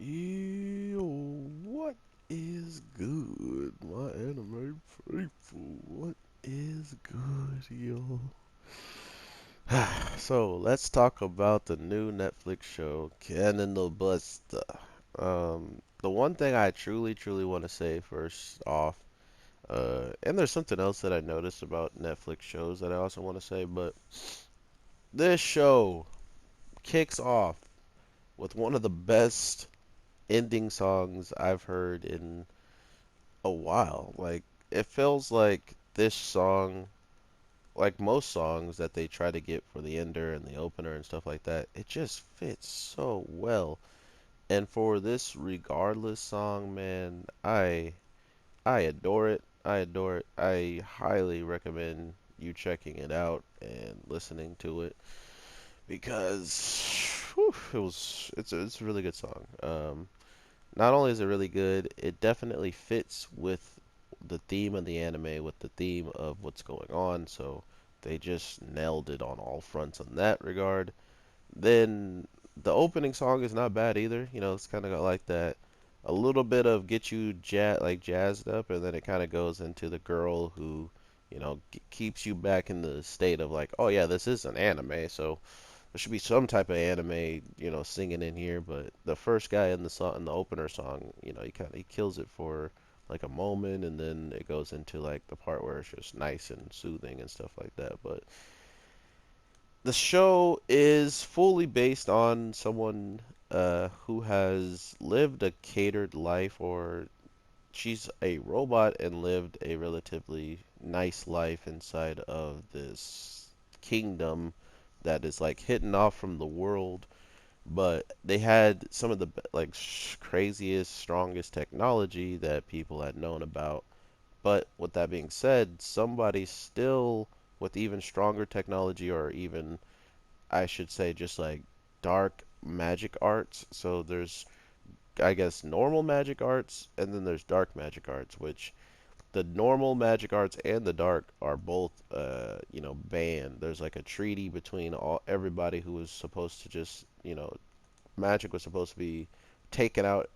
Yo, what is good, my anime faithful? What is good, yo? So let's talk about the new Netflix show, Canon the Buster. The one thing I truly want to say first off, and there's something else that I noticed about Netflix shows that I also want to say, but this show kicks off with one of the best ending songs I've heard in a while. Like it feels like this song, like most songs that they try to get for the ender and the opener and stuff like that, it just fits so well. And for this regardless song, man, I adore it. I adore it. I highly recommend you checking it out and listening to it because whew, it's a really good song. Not only is it really good, it definitely fits with the theme of the anime, with the theme of what's going on. So they just nailed it on all fronts in that regard. Then the opening song is not bad either. You know, it's kind of got like that a little bit of get you jazzed up, and then it kind of goes into the girl who, keeps you back in the state of like, oh yeah, this is an anime, so there should be some type of anime, singing in here. But the first guy in the song, in the opener song, he kills it for like a moment, and then it goes into like the part where it's just nice and soothing and stuff like that. But the show is fully based on someone who has lived a catered life, or she's a robot and lived a relatively nice life inside of this kingdom that is like hidden off from the world. But they had some of the like craziest, strongest technology that people had known about. But with that being said, somebody still with even stronger technology, or even I should say just like dark magic arts. So there's, I guess, normal magic arts, and then there's dark magic arts, which the normal magic arts and the dark are both banned. There's like a treaty between everybody who was supposed to just, magic was supposed to be taken out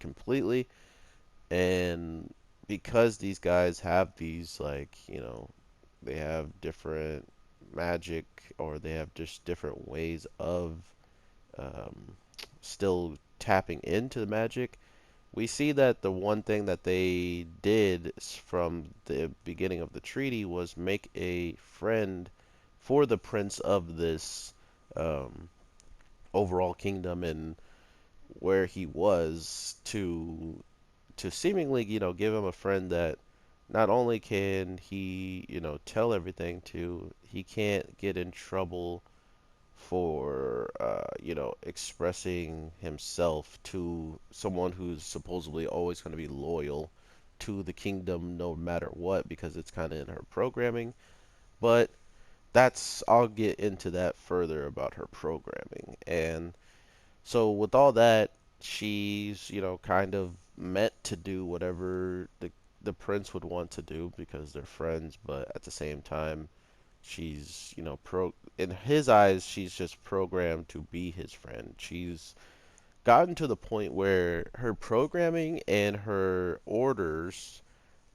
completely. And because these guys have these, like, they have different magic, or they have just different ways of um, still tapping into the magic. We see that the one thing that they did from the beginning of the treaty was make a friend for the prince of this um, overall kingdom, and where he was, to seemingly, give him a friend that not only can he, tell everything to, he can't get in trouble for expressing himself to someone who's supposedly always going to be loyal to the kingdom no matter what, because it's kind of in her programming. But that's, I'll get into that further about her programming. And so with all that, she's, kind of meant to do whatever the prince would want to do because they're friends, but at the same time she's, in his eyes, she's just programmed to be his friend. She's gotten to the point where her programming and her orders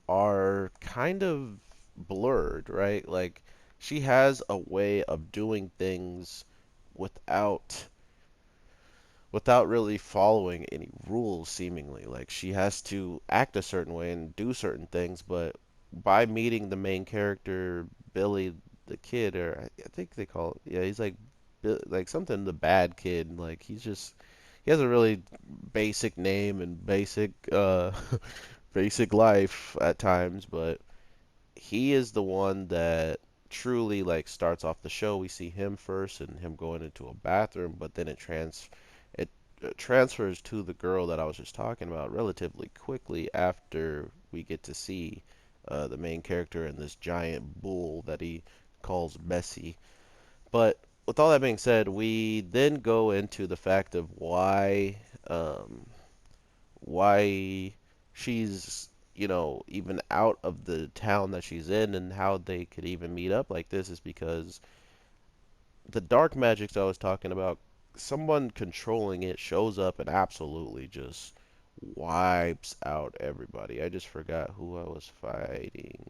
are kind of blurred, right? Like she has a way of doing things without really following any rules seemingly. Like she has to act a certain way and do certain things, but by meeting the main character, Billy the kid, or I think they call it, yeah, he's like like something, the bad kid. Like he has a really basic name and basic basic life at times, but he is the one that truly like starts off the show. We see him first and him going into a bathroom, but then it transfers to the girl that I was just talking about relatively quickly after we get to see the main character and this giant bull that he calls Bessie. But with all that being said, we then go into the fact of um, why she's, even out of the town that she's in, and how they could even meet up like this is because the dark magics I was talking about. someone controlling it shows up and absolutely just wipes out everybody. I just forgot who I was fighting.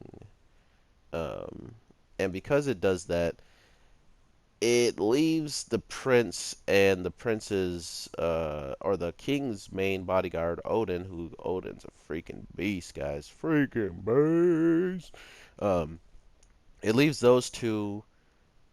Um, and because it does that, it leaves the prince and the prince's or the king's main bodyguard Odin, who Odin's a freaking beast, guys, freaking beast. Um, it leaves those two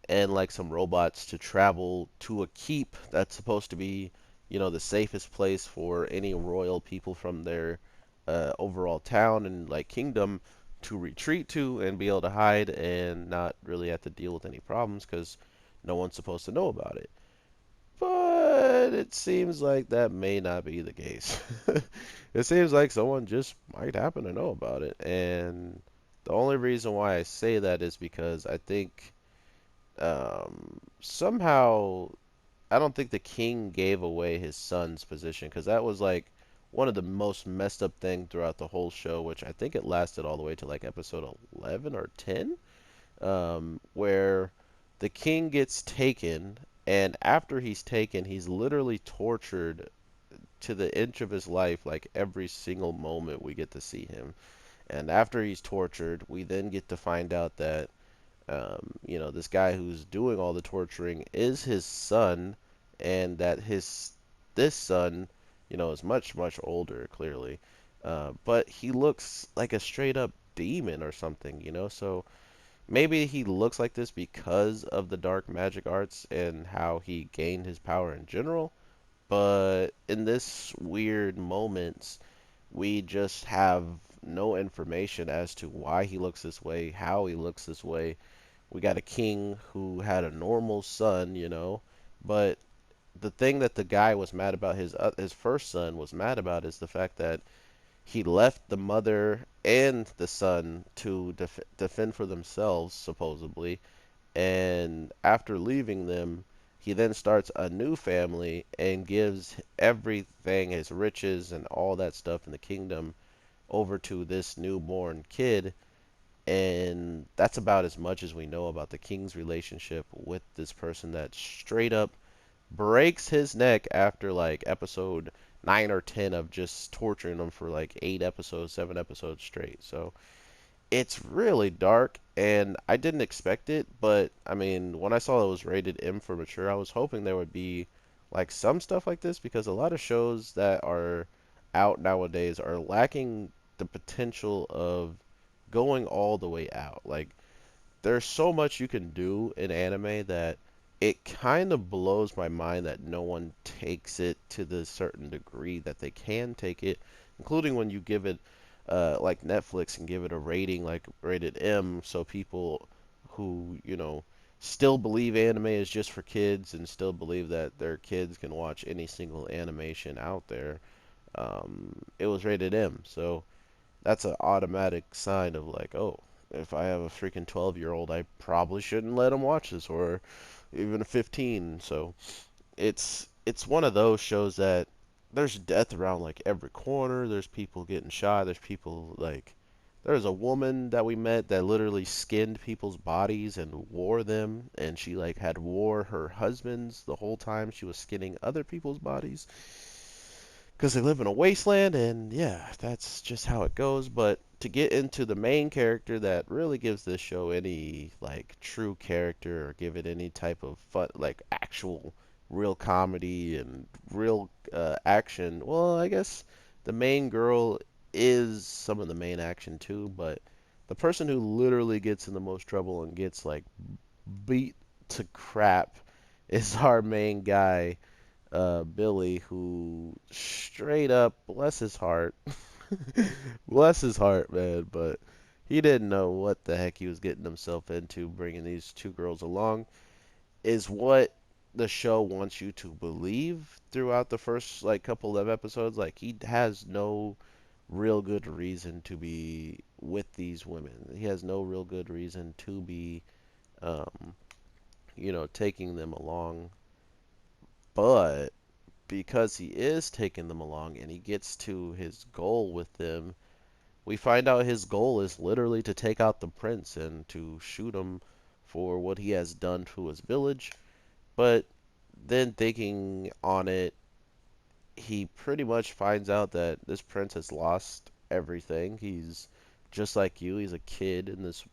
and like some robots to travel to a keep that's supposed to be, the safest place for any royal people from their overall town and like kingdom to retreat to and be able to hide and not really have to deal with any problems because no one's supposed to know about it. But it seems like that may not be the case. It seems like someone just might happen to know about it. And the only reason why I say that is because I think somehow I don't think the king gave away his son's position because that was like one of the most messed up thing throughout the whole show, which I think it lasted all the way to like episode 11 or 10, where the king gets taken, and after he's taken, he's literally tortured to the inch of his life, like every single moment we get to see him. And after he's tortured, we then get to find out that this guy who's doing all the torturing is his son, and that this son, is much much older, clearly, but he looks like a straight up demon or something, So maybe he looks like this because of the dark magic arts and how he gained his power in general. But in this weird moments, we just have no information as to why he looks this way, how he looks this way. We got a king who had a normal son, but the thing that the guy was mad about, his first son was mad about, is the fact that he left the mother and the son to defend for themselves, supposedly, and after leaving them, he then starts a new family and gives everything, his riches and all that stuff in the kingdom, over to this newborn kid, and that's about as much as we know about the king's relationship with this person that straight up breaks his neck after like episode 9 or 10 of just torturing him for like 8 episodes, 7 episodes straight. So it's really dark, and I didn't expect it, but I mean, when I saw it was rated M for mature, I was hoping there would be like some stuff like this because a lot of shows that are out nowadays are lacking the potential of going all the way out. Like, there's so much you can do in anime that it kind of blows my mind that no one takes it to the certain degree that they can take it, including when you give it, like Netflix, and give it a rating like rated M, so people who, still believe anime is just for kids and still believe that their kids can watch any single animation out there, it was rated M. So that's an automatic sign of like, oh, if I have a freaking 12-year-old, I probably shouldn't let him watch this, or even a 15. So it's one of those shows that there's death around like every corner. There's people getting shot. There's people like there's a woman that we met that literally skinned people's bodies and wore them, and she like had wore her husband's the whole time she was skinning other people's bodies because they live in a wasteland, and yeah, that's just how it goes. But to get into the main character that really gives this show any like true character or give it any type of fun, like actual real comedy and real action, well, I guess the main girl is some of the main action too, but the person who literally gets in the most trouble and gets like beat to crap is our main guy, Billy, who straight up, bless his heart, bless his heart, man, but he didn't know what the heck he was getting himself into bringing these two girls along, is what the show wants you to believe throughout the first, like, couple of episodes. Like, he has no real good reason to be with these women. He has no real good reason to be, um, taking them along, but because he is taking them along and he gets to his goal with them, we find out his goal is literally to take out the prince and to shoot him for what he has done to his village. But then thinking on it, he pretty much finds out that this prince has lost everything. He's just like you. He's a kid in this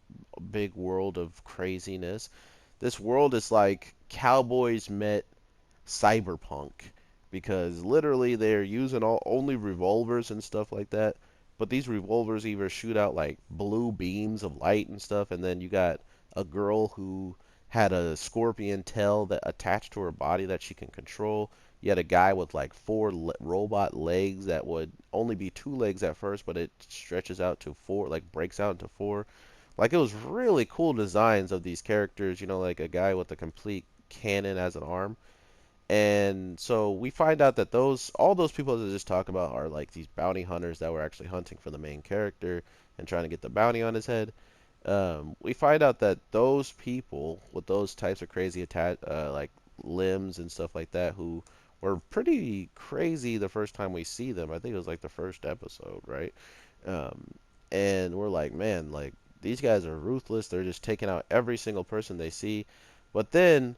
big world of craziness. This world is like cowboys met cyberpunk because literally they're using only revolvers and stuff like that. But these revolvers either shoot out like blue beams of light and stuff, and then you got a girl who had a scorpion tail that attached to her body that she can control. You had a guy with like four robot legs that would only be two legs at first, but it stretches out to four, like breaks out into four. Like it was really cool designs of these characters, like a guy with a complete cannon as an arm. And so we find out that all those people that I just talk about are like these bounty hunters that were actually hunting for the main character and trying to get the bounty on his head. We find out that those people with those types of crazy like limbs and stuff like that, who were pretty crazy the first time we see them. I think it was like the first episode, right? Um, and we're like, man, like these guys are ruthless. They're just taking out every single person they see. But then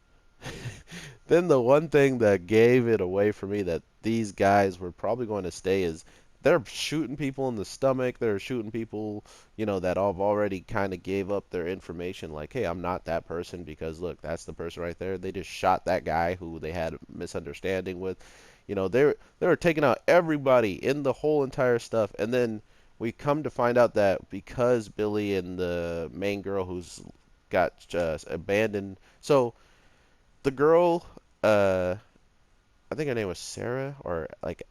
then the one thing that gave it away for me that these guys were probably going to stay is they're shooting people in the stomach. They're shooting people, that have already kind of gave up their information. Like, hey, I'm not that person because look, that's the person right there. They just shot that guy who they had a misunderstanding with. They were taking out everybody in the whole entire stuff, and then we come to find out that because Billy and the main girl who's got abandoned, so the girl, uh, I think her name was Sarah, or like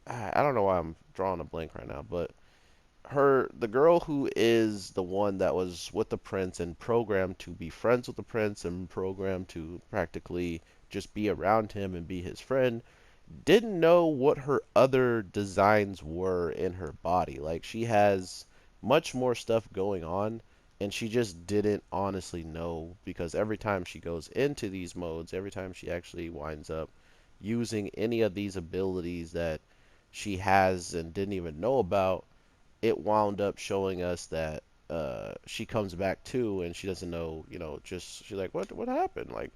I don't know why I'm drawing a blank right now, but the girl who is the one that was with the prince and programmed to be friends with the prince and programmed to practically just be around him and be his friend, didn't know what her other designs were in her body. Like she has much more stuff going on, and she just didn't honestly know because every time she goes into these modes, every time she actually winds up using any of these abilities that she has and didn't even know about, it wound up showing us that she comes back too and she doesn't know, just she's like, what happened? Like,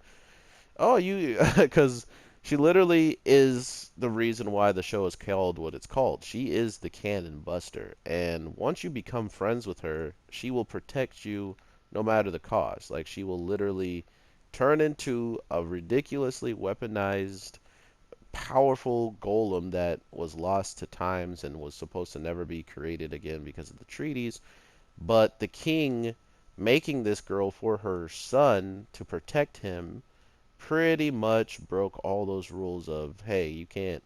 oh, you, because she literally is the reason why the show is called what it's called. She is the Cannon Buster, and once you become friends with her, she will protect you no matter the cost. Like she will literally turn into a ridiculously weaponized, powerful golem that was lost to times and was supposed to never be created again because of the treaties. But the king making this girl for her son to protect him pretty much broke all those rules of, hey, you can't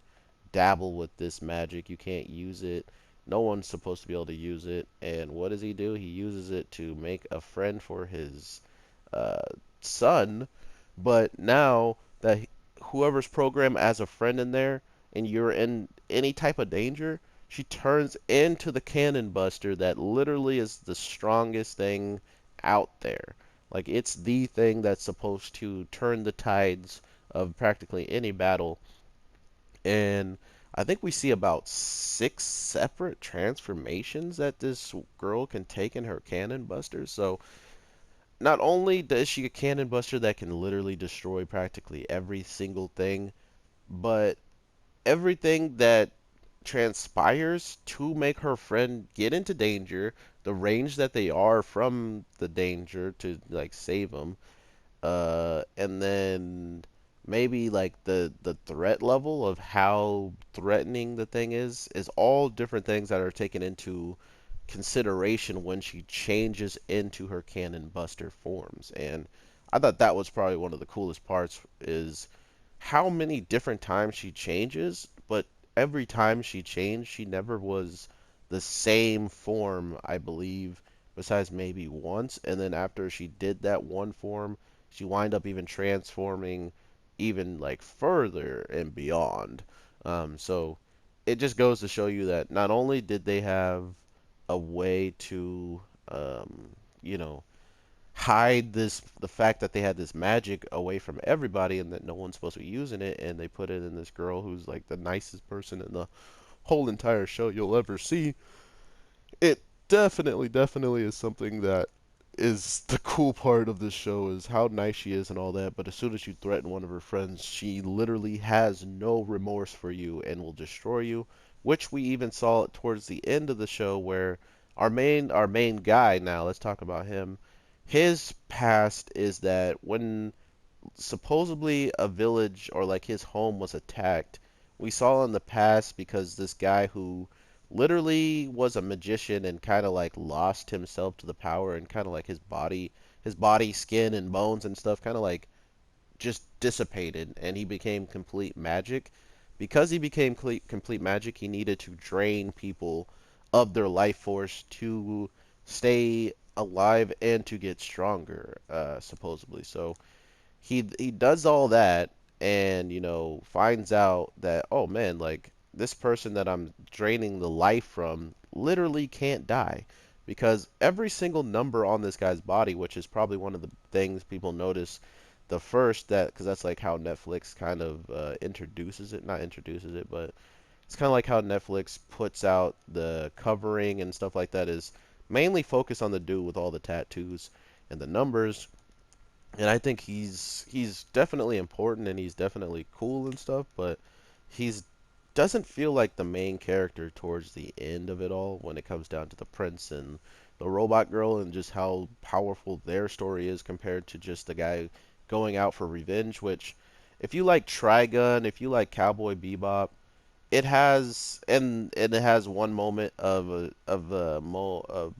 dabble with this magic, you can't use it, no one's supposed to be able to use it. And what does he do? He uses it to make a friend for his uh, son. But now that whoever's programmed as a friend in there and you're in any type of danger, she turns into the cannon buster that literally is the strongest thing out there. Like it's the thing that's supposed to turn the tides of practically any battle. And I think we see about six separate transformations that this girl can take in her cannon busters. So not only does she a cannon buster that can literally destroy practically every single thing, but everything that transpires to make her friend get into danger, the range that they are from the danger to like save them, and then maybe like the threat level of how threatening the thing is all different things that are taken into consideration when she changes into her cannon buster forms. And I thought that was probably one of the coolest parts is how many different times she changes, but every time she changed, she never was the same form, I believe, besides maybe once. And then after she did that one form, she wind up even transforming even like further and beyond. So it just goes to show you that not only did they have a way to, um, you know, hide the fact that they had this magic away from everybody and that no one's supposed to be using it, and they put it in this girl who's like the nicest person in the whole entire show you'll ever see. It definitely is something that is the cool part of this show is how nice she is and all that, but as soon as you threaten one of her friends, she literally has no remorse for you and will destroy you, which we even saw towards the end of the show where our main guy now, let's talk about him. His past is that when supposedly a village or like his home was attacked. We saw in the past because this guy who literally was a magician and kind of like lost himself to the power and kind of like his body, skin and bones and stuff kind of like just dissipated and he became complete magic. Because he became complete magic, he needed to drain people of their life force to stay alive and to get stronger, supposedly. So he does all that and finds out that, oh man, like this person that I'm draining the life from literally can't die because every single number on this guy's body, which is probably one of the things people notice the first, that because that's like how Netflix kind of introduces it, not introduces it, but it's kind of like how Netflix puts out the covering and stuff like that, is mainly focused on the dude with all the tattoos and the numbers. And I think he's definitely important and he's definitely cool and stuff, but he's doesn't feel like the main character towards the end of it all when it comes down to the prince and the robot girl and just how powerful their story is compared to just the guy going out for revenge, which if you like Trigun, if you like Cowboy Bebop, it has one moment of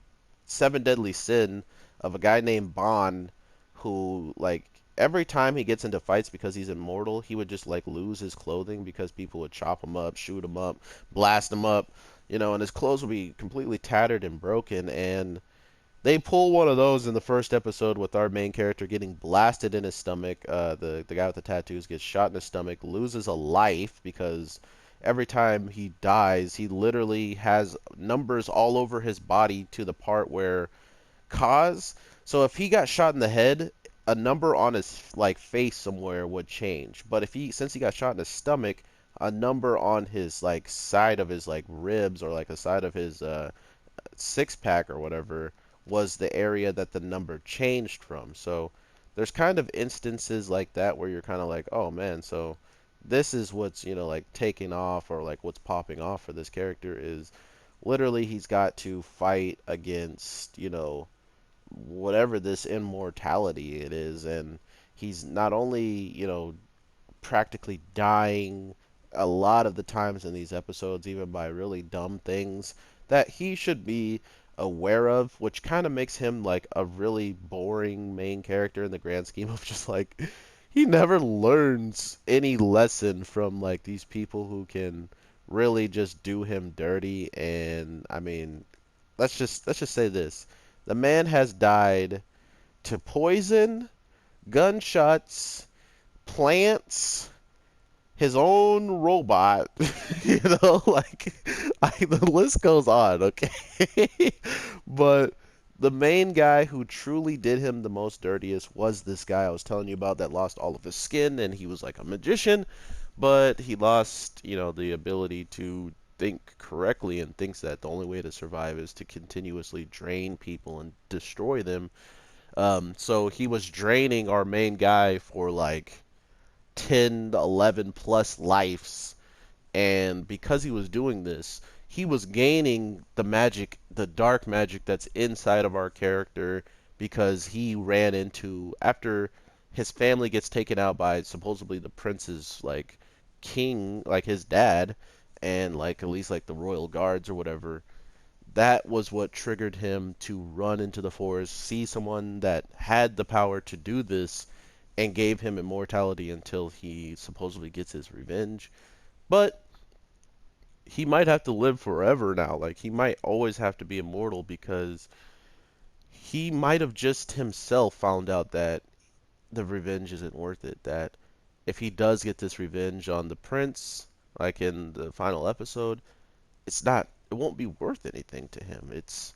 Seven Deadly Sin of a guy named Bond who like every time he gets into fights because he's immortal, he would just like lose his clothing because people would chop him up, shoot him up, blast him up, and his clothes would be completely tattered and broken. And they pull one of those in the first episode with our main character getting blasted in his stomach. The guy with the tattoos gets shot in his stomach, loses a life because every time he dies, he literally has numbers all over his body to the part where cause. So if he got shot in the head, a number on his like face somewhere would change. But since he got shot in his stomach, a number on his like side of his like ribs or like the side of his six pack or whatever was the area that the number changed from. So there's kind of instances like that where you're kind of like, oh man, so this is what's like taking off or like what's popping off for this character is literally he's got to fight against whatever this immortality it is, and he's not only practically dying a lot of the times in these episodes even by really dumb things that he should be aware of, which kind of makes him like a really boring main character in the grand scheme of just like he never learns any lesson from like these people who can really just do him dirty. And I mean, let's just say this. The man has died to poison, gunshots, plants, his own robot. Like the list goes on, okay? But the main guy who truly did him the most dirtiest was this guy I was telling you about that lost all of his skin and he was like a magician, but he lost, the ability to think correctly and thinks that the only way to survive is to continuously drain people and destroy them. So he was draining our main guy for like 10, 11 plus lives. And because he was doing this, he was gaining the magic, the dark magic that's inside of our character because he ran into, after his family gets taken out by supposedly the prince's like king, like his dad, and like at least like the royal guards or whatever. That was what triggered him to run into the forest, see someone that had the power to do this, and gave him immortality until he supposedly gets his revenge. But he might have to live forever now. Like, he might always have to be immortal because he might have just himself found out that the revenge isn't worth it. That if he does get this revenge on the prince, like in the final episode, it won't be worth anything to him. It's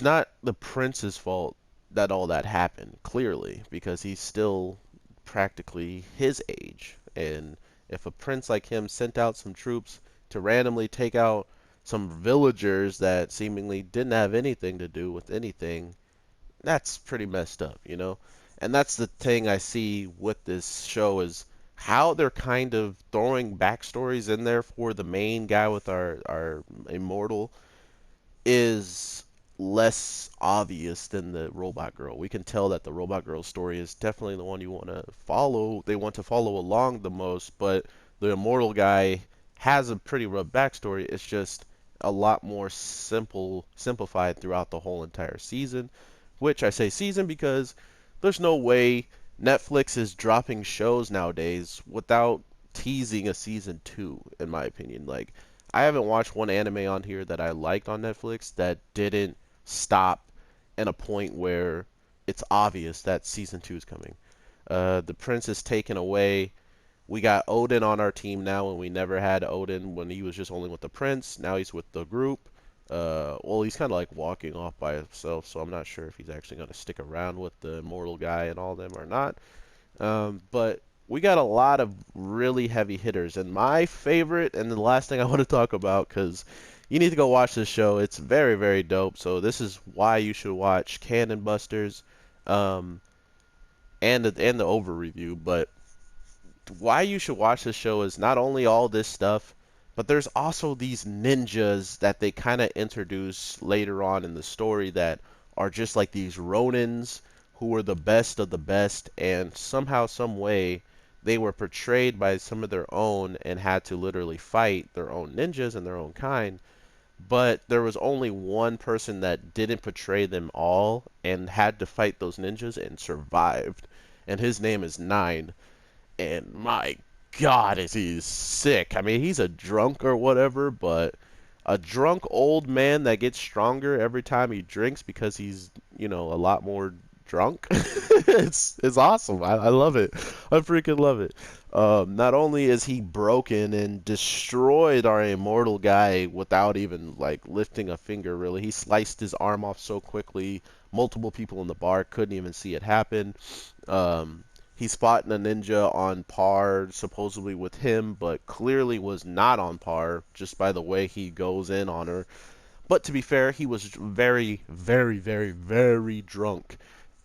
not the prince's fault that all that happened, clearly, because he's still practically his age. And if a prince like him sent out some troops to randomly take out some villagers that seemingly didn't have anything to do with anything, that's pretty messed up, you know? And that's the thing I see with this show is how they're kind of throwing backstories in there for the main guy with our immortal is less obvious than the robot girl. We can tell that the robot girl story is definitely the one you want to follow. They want to follow along the most, but the immortal guy has a pretty rough backstory. It's just a lot more simplified throughout the whole entire season, which I say season because there's no way Netflix is dropping shows nowadays without teasing a season 2, in my opinion. Like, I haven't watched one anime on here that I liked on Netflix that didn't stop in a point where it's obvious that season 2 is coming. The prince is taken away. We got Odin on our team now, and we never had Odin when he was just only with the prince. Now he's with the group. Well, he's kind of like walking off by himself, so I'm not sure if he's actually going to stick around with the immortal guy and all them or not. But we got a lot of really heavy hitters, and my favorite, and the last thing I want to talk about, because you need to go watch this show. It's very, very dope. So this is why you should watch Cannon Busters, um, and the over review. But why you should watch this show is not only all this stuff, but there's also these ninjas that they kind of introduce later on in the story that are just like these Ronins who were the best of the best, and somehow, some way, they were portrayed by some of their own and had to literally fight their own ninjas and their own kind. But there was only one person that didn't portray them all and had to fight those ninjas and survived. And his name is Nine, and my God, is he sick. I mean, he's a drunk or whatever, but a drunk old man that gets stronger every time he drinks because he's, a lot more drunk. It's awesome. I love it. I freaking love it. Not only is he broken and destroyed our immortal guy without even like lifting a finger, really, he sliced his arm off so quickly. Multiple people in the bar couldn't even see it happen. Um, he's fought a ninja on par, supposedly with him, but clearly was not on par just by the way he goes in on her. But to be fair, he was very, very, very, very drunk.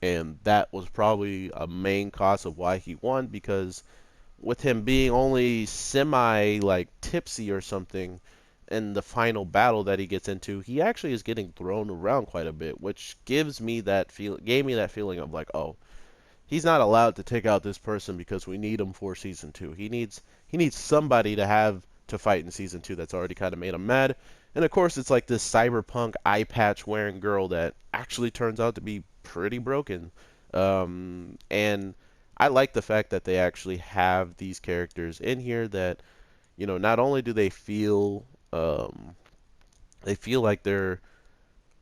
And that was probably a main cause of why he won because with him being only semi like tipsy or something in the final battle that he gets into, he actually is getting thrown around quite a bit, which gave me that feeling of like, oh, he's not allowed to take out this person because we need him for season 2. He needs somebody to have to fight in season 2 that's already kind of made him mad. And of course, it's like this cyberpunk eye patch wearing girl that actually turns out to be pretty broken. And I like the fact that they actually have these characters in here that, not only do they feel like they're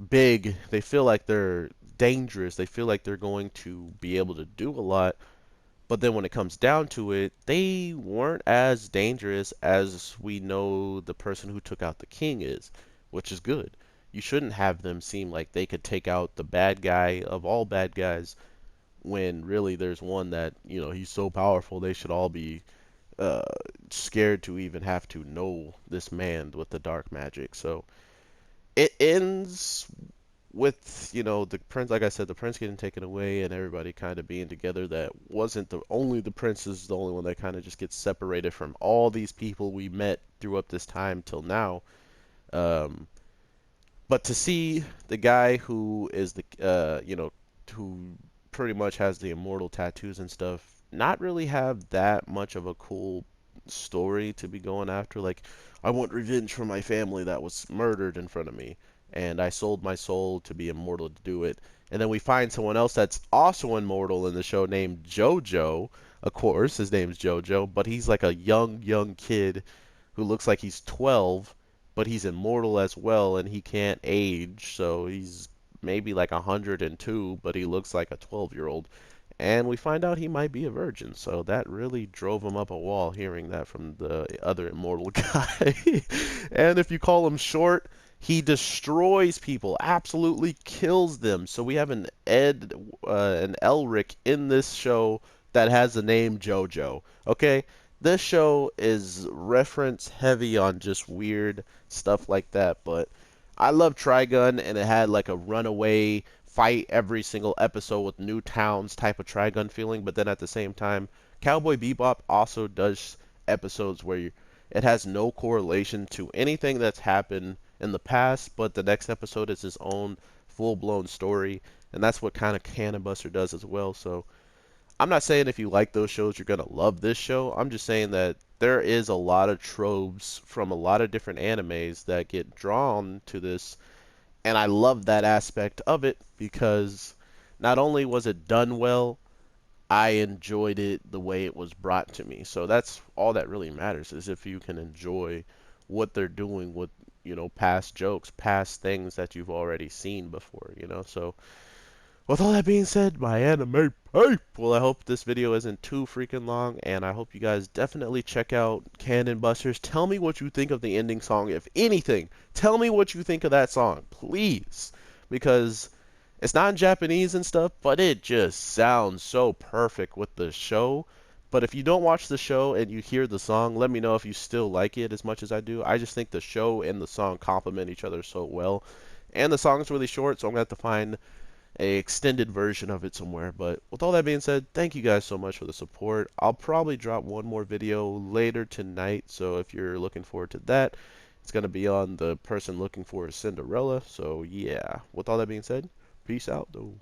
big, they feel like they're dangerous, they feel like they're going to be able to do a lot, but then when it comes down to it, they weren't as dangerous as we know the person who took out the king is, which is good. You shouldn't have them seem like they could take out the bad guy of all bad guys when really there's one that, he's so powerful they should all be uh, scared to even have to know this man with the dark magic. So it ends with the prince, like I said, the prince getting taken away and everybody kind of being together. That wasn't the prince is the only one that kind of just gets separated from all these people we met throughout this time till now. um, but to see the guy who is who pretty much has the immortal tattoos and stuff not really have that much of a cool story to be going after. Like, I want revenge for my family that was murdered in front of me, and I sold my soul to be immortal to do it. And then we find someone else that's also immortal in the show named JoJo. Of course, his name's JoJo, but he's like a young kid who looks like he's 12, but he's immortal as well, and he can't age, so he's maybe like 102, but he looks like a 12-year-old. And we find out he might be a virgin, so that really drove him up a wall hearing that from the other immortal guy. And if you call him short, he destroys people, absolutely kills them. So we have an Elric in this show that has the name JoJo. Okay, this show is reference heavy on just weird stuff like that, but I love Trigun, and it had like a runaway fight every single episode with new towns type of Trigun feeling, but then at the same time, Cowboy Bebop also does episodes where it has no correlation to anything that's happened in the past, but the next episode is its own full-blown story, and that's what kind of Cannon Buster does as well. So I'm not saying if you like those shows, you're gonna love this show. I'm just saying that there is a lot of tropes from a lot of different animes that get drawn to this, and I love that aspect of it because not only was it done well, I enjoyed it the way it was brought to me. So that's all that really matters is if you can enjoy what they're doing with, past jokes, past things that you've already seen before. So with all that being said, my anime pipe. Well, I hope this video isn't too freaking long, and I hope you guys definitely check out Cannon Busters. Tell me what you think of the ending song, if anything. Tell me what you think of that song, please, because it's not in Japanese and stuff, but it just sounds so perfect with the show. But if you don't watch the show and you hear the song, let me know if you still like it as much as I do. I just think the show and the song complement each other so well. And the song's really short, so I'm going to have to find a extended version of it somewhere. But with all that being said, thank you guys so much for the support. I'll probably drop one more video later tonight, so if you're looking forward to that, it's going to be on the person looking for a Cinderella. So yeah, with all that being said, peace out though.